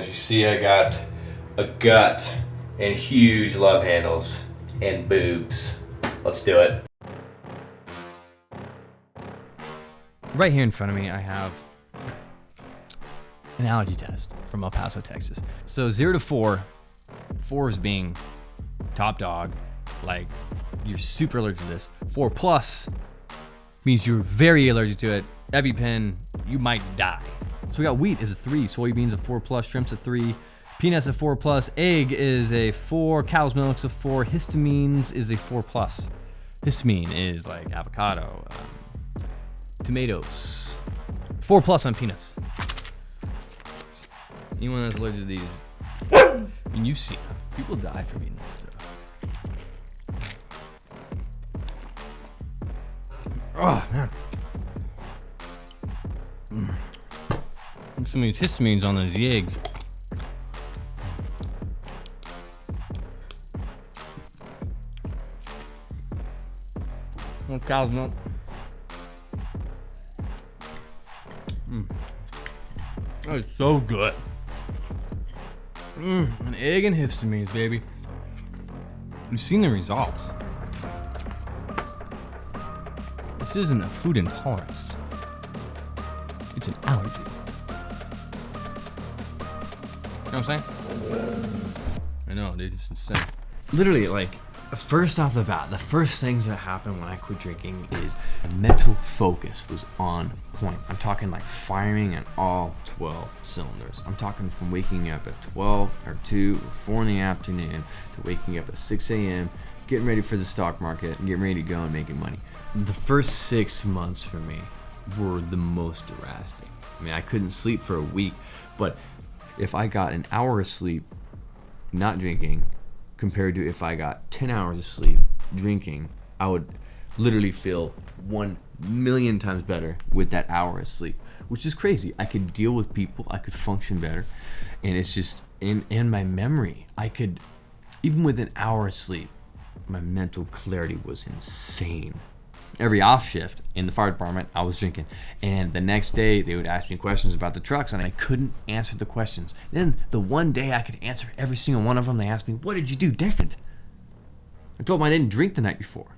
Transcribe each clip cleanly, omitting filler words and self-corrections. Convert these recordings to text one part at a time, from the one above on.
As you see, I got a gut and huge love handles and boobs. Let's do it. Right here in front of me, I have an allergy test from El Paso, Texas. So 0 to 4, 4 is being top dog, like you're super allergic to this. 4 plus means you're very allergic to it. EpiPen, you might die. So we got wheat is a 3, soybeans a 4 plus, shrimp's a 3, peanuts a 4 plus, egg is a 4, cow's milk's a 4, histamines is a 4 plus. Histamine is like avocado, tomatoes, 4 plus on peanuts. Anyone that's allergic to these, I mean, you've seen them. People die from eating this stuff. Oh, man. Some of these histamines on those eggs. Cow's milk. That is so good. An egg and histamines, baby. You've seen the results. This isn't a food intolerance. It's an allergy. You know what I'm saying? I know, dude, it's insane. Literally, like, first off the bat, the first things that happened when I quit drinking is mental focus was on point. I'm talking like firing at all 12 cylinders. I'm talking from waking up at 12 or 2 or 4 in the afternoon to waking up at 6 a.m., getting ready for the stock market and getting ready to go and making money. The first 6 months for me were the most drastic. I mean, I couldn't sleep for a week, but if I got an hour of sleep not drinking compared to if I got 10 hours of sleep drinking, I would literally feel 1,000,000 times better with that hour of sleep, which is crazy. I could deal with people, I could function better, and it's just in my memory, I could, even with an hour of sleep, my mental clarity was insane. Every off shift in the fire department, I was drinking. And the next day, they would ask me questions about the trucks, and I couldn't answer the questions. Then the one day I could answer every single one of them, they asked me, what did you do different? I told them I didn't drink the night before.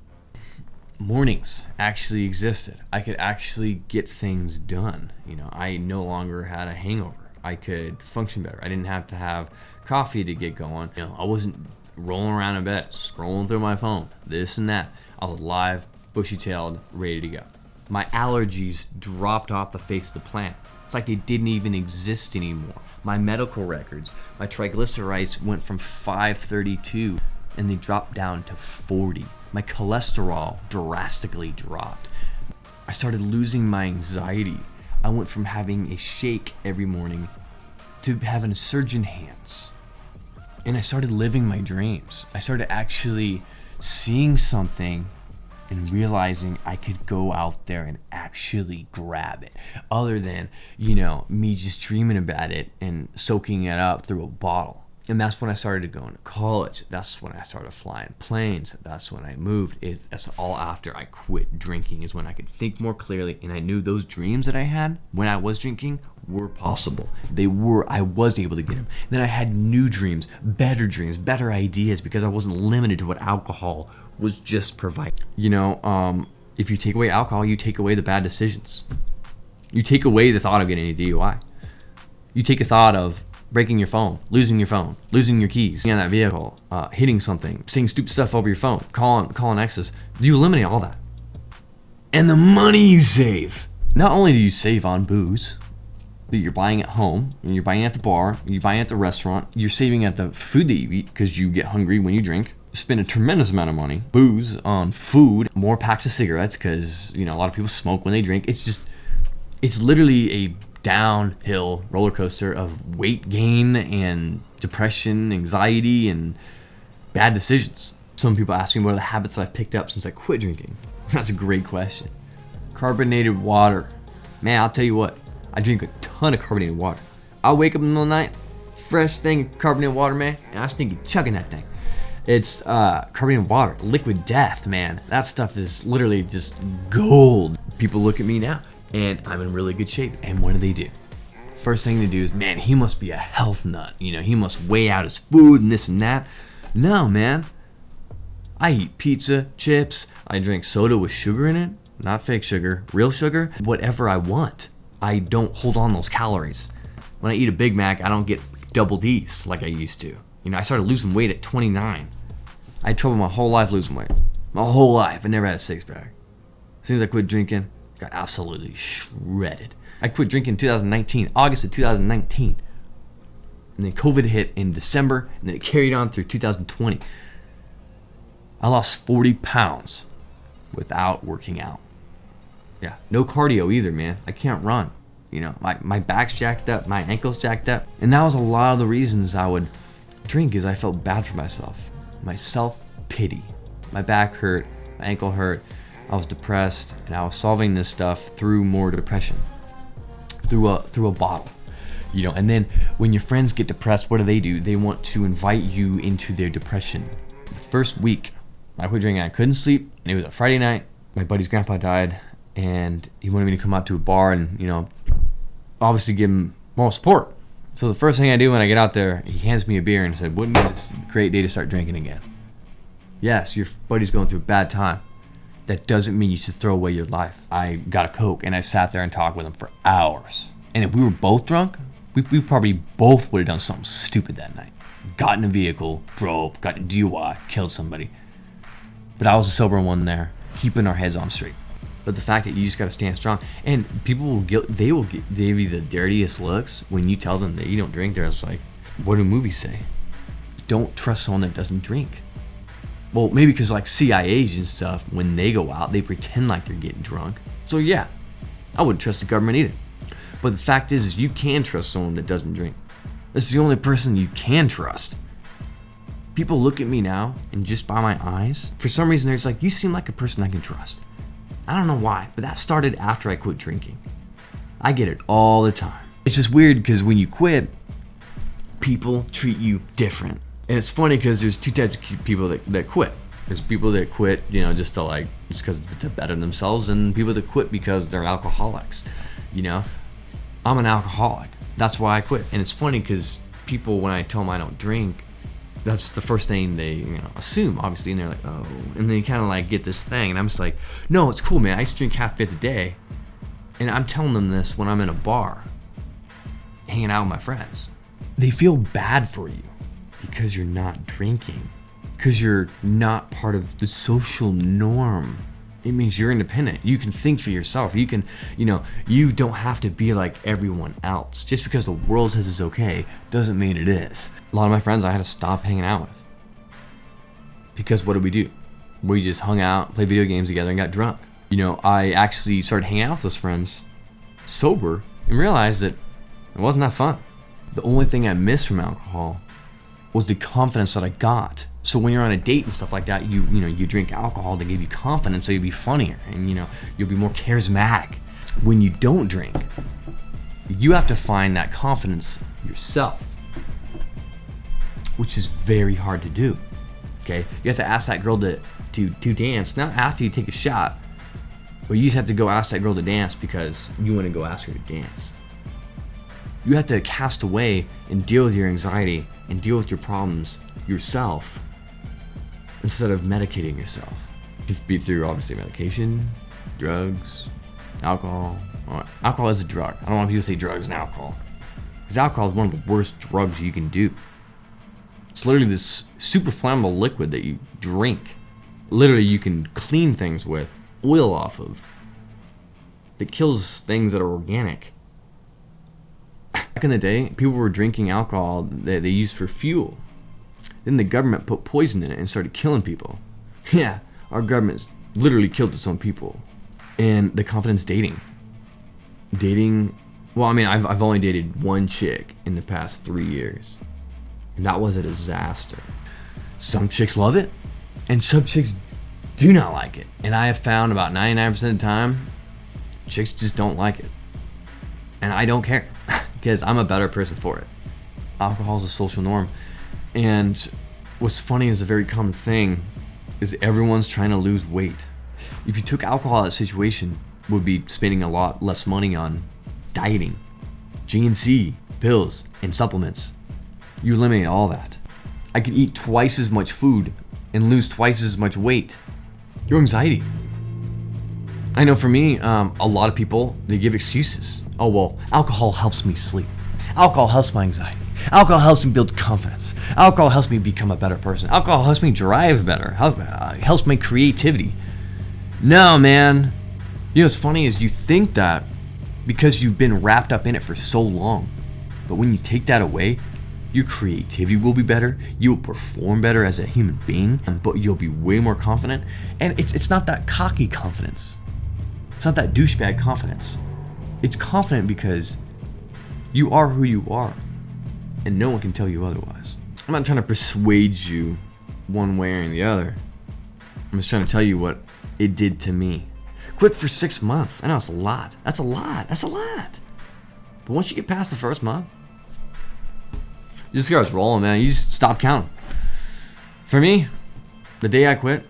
Mornings actually existed. I could actually get things done. You know, I no longer had a hangover. I could function better. I didn't have to have coffee to get going. You know, I wasn't rolling around in bed, scrolling through my phone, this and that. I was alive, bushy-tailed, ready to go. My allergies dropped off the face of the planet. It's like they didn't even exist anymore. My medical records, my triglycerides went from 532 and they dropped down to 40. My cholesterol drastically dropped. I started losing my anxiety. I went from having a shake every morning to having surgeon hands. And I started living my dreams. I started actually seeing something and realizing I could go out there and actually grab it, other than, you know, me just dreaming about it and soaking it up through a bottle. And that's when I started going to college. That's when I started flying planes. That's when I moved. That's all after I quit drinking, is when I could think more clearly, and I knew those dreams that I had when I was drinking were possible. They were. I was able to get them. Then I had new dreams, better ideas, because I wasn't limited to what alcohol was just providing. You know, if you take away alcohol, you take away the bad decisions. You take away the thought of getting a DUI. You take a thought of breaking your phone, losing your keys in that vehicle, hitting something, saying stupid stuff over your phone, calling exes. You eliminate all that. And the money you save. Not only do you save on booze that you're buying at home, and you're buying at the bar, and you're buying at the restaurant, you're saving at the food that you eat because you get hungry when you drink. You spend a tremendous amount of money, booze, on food, more packs of cigarettes because, you know, a lot of people smoke when they drink. It's literally a downhill roller coaster of weight gain and depression, anxiety, and bad decisions. Some people ask me what are the habits that I've picked up since I quit drinking. That's a great question. Carbonated water. Man, I'll tell you what, I drink a ton of carbonated water. I'll wake up in the middle of the night, fresh thing of carbonated water, man, and I stink of chugging that thing. It's carbonated water, liquid death, man. That stuff is literally just gold. People look at me now, and I'm in really good shape. And what do? first thing they do is, man, he must be a health nut. He must weigh out his food and this and that. No, man. I eat pizza, chips. I drink soda with sugar in it. Not fake sugar, real sugar. Whatever I want. I don't hold on those calories. When I eat a Big Mac, I don't get double D's like I used to. I started losing weight at 29. I had trouble my whole life losing weight. My whole life. I never had a six-pack. As soon as I quit drinking, I got absolutely shredded. I quit drinking in 2019, August of 2019. And then COVID hit in December, and then it carried on through 2020. I lost 40 pounds without working out. Yeah, no cardio either, man. I can't run. My back's jacked up, my ankle's jacked up. And that was a lot of the reasons I would drink, is I felt bad for myself. My self-pity. My back hurt, my ankle hurt, I was depressed, and I was solving this stuff through more depression. Through a bottle. And then when your friends get depressed, what do? They want to invite you into their depression. The first week, I quit drinking, I couldn't sleep, and it was a Friday night. My buddy's grandpa died, and he wanted me to come out to a bar and, obviously give him moral support. So the first thing I do when I get out there, he hands me a beer and said, wouldn't it be a great day to start drinking again? Yes, your buddy's going through a bad time. That doesn't mean you should throw away your life. I got a Coke, and I sat there and talked with him for hours. And if we were both drunk, we probably both would have done something stupid that night. Got in a vehicle, drove, got a DUI, killed somebody. But I was the sober one there, keeping our heads on straight. But the fact that you just got to stand strong, and people will give you the dirtiest looks when you tell them that you don't drink. They're just like, what do movies say? Don't trust someone that doesn't drink. Well, maybe because like CIA agents and stuff, when they go out, they pretend like they're getting drunk. So yeah, I wouldn't trust the government either. But the fact is you can trust someone that doesn't drink. This is the only person you can trust. People look at me now, and just by my eyes, for some reason they're just like, you seem like a person I can trust. I don't know why, but that started after I quit drinking. I get it all the time. It's just weird because when you quit, people treat you different. And it's funny because there's two types of people that quit. There's people that quit, just because to better themselves, and people that quit because they're alcoholics. I'm an alcoholic. That's why I quit. And it's funny because people, when I tell them I don't drink, that's the first thing they assume, obviously, and they're like, oh, and they kind of like get this thing, and I'm just like, no, it's cool, man. I used to drink half-fifth a day, and I'm telling them this when I'm in a bar, hanging out with my friends. They feel bad for you because you're not drinking, because you're not part of the social norm. It means you're independent. You can think for yourself. You can, you don't have to be like everyone else. Just because the world says it's okay doesn't mean it is. A lot of my friends I had to stop hanging out with. Because what did we do? We just hung out, played video games together, and got drunk. I actually started hanging out with those friends sober and realized that it wasn't that fun. The only thing I missed from alcohol was the confidence that I got. So when you're on a date and stuff like that, you drink alcohol to give you confidence, so you'll be funnier and you'll be more charismatic. When you don't drink, you have to find that confidence yourself, which is very hard to do. Okay, you have to ask that girl to dance, not after you take a shot, but you just have to go ask that girl to dance because you want to go ask her to dance. You have to cast away and deal with your anxiety and deal with your problems yourself, instead of medicating yourself. It could be through, obviously, medication, drugs, alcohol. Alcohol is a drug. I don't want people to say drugs and alcohol, because alcohol is one of the worst drugs you can do. It's literally this super flammable liquid that you drink. Literally, you can clean things with, oil off of. That kills things that are organic. Back in the day, people were drinking alcohol that they used for fuel. Then the government put poison in it and started killing people. Yeah, our government's literally killed its own people. And the confidence dating. Well, I mean, I've only dated one chick in the past 3 years. And that was a disaster. Some chicks love it, and some chicks do not like it. And I have found about 99% of the time, chicks just don't like it. And I don't care, because I'm a better person for it. Alcohol is a social norm. And what's funny is a very common thing is everyone's trying to lose weight. If you took alcohol, that situation would be spending a lot less money on dieting. GNC, pills, and supplements. You eliminate all that. I could eat twice as much food and lose twice as much weight. Your anxiety. I know for me, a lot of people, they give excuses. Oh, well, alcohol helps me sleep. Alcohol helps my anxiety. Alcohol helps me build confidence. Alcohol helps me become a better person. Alcohol helps me drive better. Helps my creativity. No, man. You know what's funny is you think that because you've been wrapped up in it for so long. But when you take that away, your creativity will be better. You will perform better as a human being, but you'll be way more confident. And it's not that cocky confidence. It's not that douchebag confidence. It's confident because you are who you are, and no one can tell you otherwise. I'm not trying to persuade you one way or the other. I'm just trying to tell you what it did to me. Quit for 6 months. I know it's a lot. That's a lot. But once you get past the first month, you just starts rolling, man. You just stop counting. For me, the day I quit,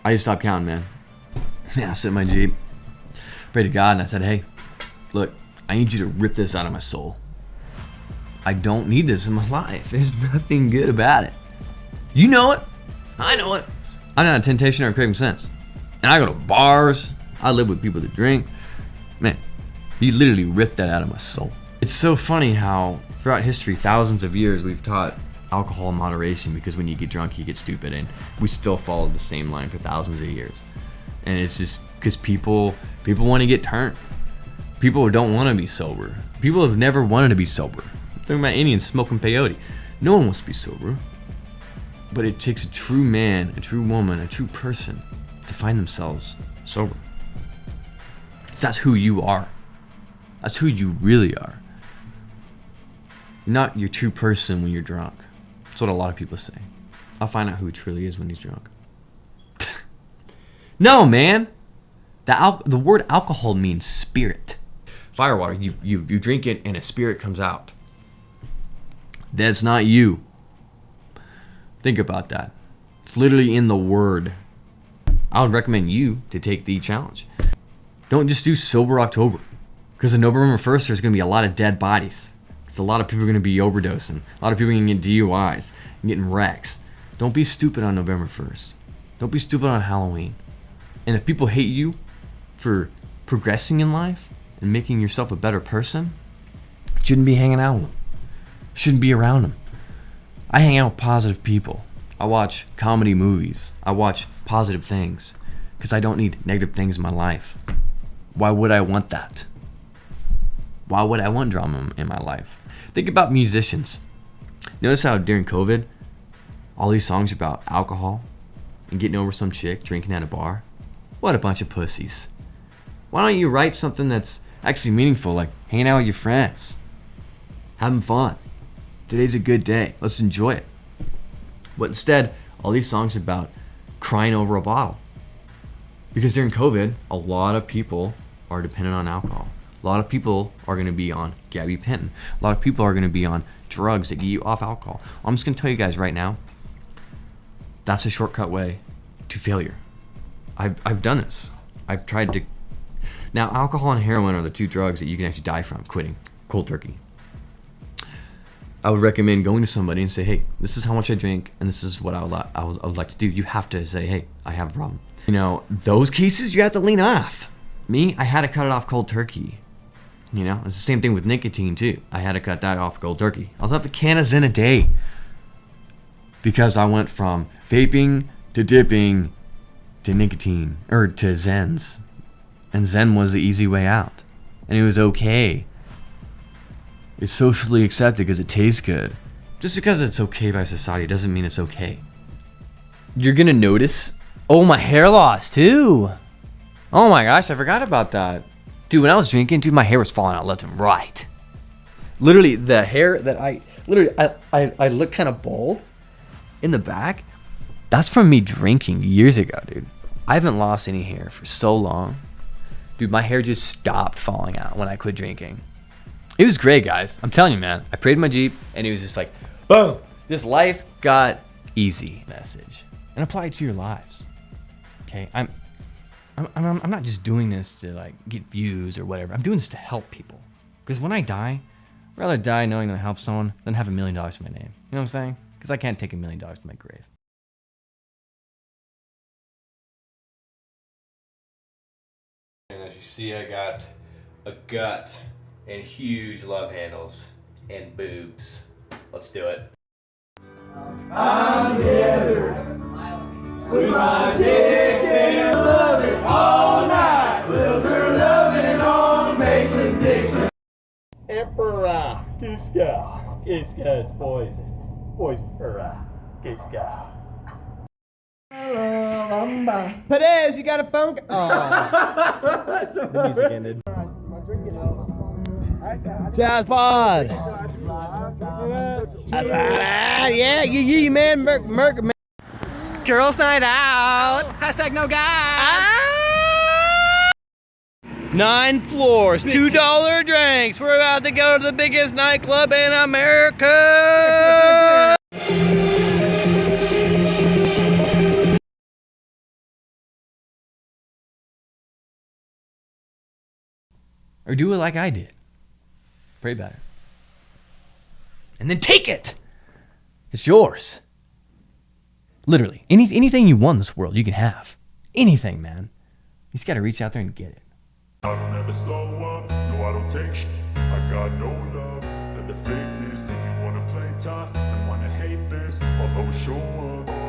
I just stopped counting, man. I sit in my Jeep, prayed to God, and I said, hey, look, I need you to rip this out of my soul. I don't need this in my life. There's nothing good about it. You know it. I know it. I'm not a temptation or a craving sense. And I go to bars. I live with people that drink. Man, he literally ripped that out of my soul. It's so funny how throughout history, thousands of years, we've taught alcohol in moderation because when you get drunk, you get stupid. And we still follow the same line for thousands of years. And it's just because people want to get turned. People don't want to be sober. People have never wanted to be sober. I'm talking about Indians smoking peyote. No one wants to be sober. But it takes a true man, a true woman, a true person to find themselves sober. That's who you are. That's who you really are. You're not your true person when you're drunk. That's what a lot of people say. I'll find out who he truly is when he's drunk. No, man. The word alcohol means spirit. Firewater, you drink it and a spirit comes out. That's not you. Think about that. It's literally in the word. I would recommend you to take the challenge. Don't just do Soberoctober. Because on November 1st, there's going to be a lot of dead bodies. Because a lot of people are going to be overdosing. A lot of people are going to get DUIs and getting wrecks. Don't be stupid on November 1st. Don't be stupid on Halloween. And if people hate you for progressing in life and making yourself a better person, you shouldn't be hanging out with them. Shouldn't be around them. I hang out with positive people. I watch comedy movies. I watch positive things because I don't need negative things in my life. Why would I want that? Why would I want drama in my life? Think about musicians. Notice how during COVID, all these songs are about alcohol and getting over some chick drinking at a bar. What a bunch of pussies. Why don't you write something that's actually meaningful, like hanging out with your friends, having fun? Today's a good day. Let's enjoy it. But instead, all these songs are about crying over a bottle. Because during COVID, a lot of people are dependent on alcohol. A lot of people are going to be on gabapentin. A lot of people are going to be on drugs that get you off alcohol. I'm just going to tell you guys right now, that's a shortcut way to failure. I've done this. I've tried to. Now, alcohol and heroin are the two drugs that you can actually die from quitting cold turkey. I would recommend going to somebody and say, hey, this is how much I drink, and this is what I would like to do. You have to say, hey, I have a problem. You know, those cases, you have to lean off. Me, I had to cut it off cold turkey. You know, it's the same thing with nicotine, too. I had to cut that off cold turkey. I was up a can of Zen a day because I went from vaping to dipping to nicotine, or to Zens. And Zen was the easy way out. And it was okay. It's socially accepted because it tastes good. Just because it's okay by society doesn't mean it's okay. You're gonna notice, oh, my hair loss too. Oh my gosh, I forgot about that. Dude, when I was drinking, dude, my hair was falling out left and right. Literally, the hair that I look kind of bald in the back. That's from me drinking years ago, dude. I haven't lost any hair for so long. Dude, my hair just stopped falling out when I quit drinking. It was great, guys. I'm telling you, man. I prayed in my Jeep, and it was just like, boom. Just life got easy. Message. And apply it to your lives. Okay? I'm not just doing this to like get views or whatever. I'm doing this to help people. Because when I die, I'd rather die knowing that I helped someone than have $1 million to my name. You know what I'm saying? Because I can't take $1 million to my grave. And as you see, I got a gut and huge love handles and boobs. Let's do it. I'm together with my dicks and loving all night. With her loving on Mason Dixon. Emperor, Kiska is poison. Poison for Kiska. Perez, you got a phone? Oh, the music ended. Jazz pod. Yeah, you man, Merc. Girls' night out. Hashtag no guys. 9 floors, $2 drinks. We're about to go to the biggest nightclub in America. Or do it like I did. Pray about it. And then take it. It's yours. Literally. Anything you want in this world, you can have. Anything, man. You just gotta reach out there and get it. I don't ever slow up, no I don't take shit. I got no love for the fakeness. If you wanna play tough and wanna hate this, I'll always show up.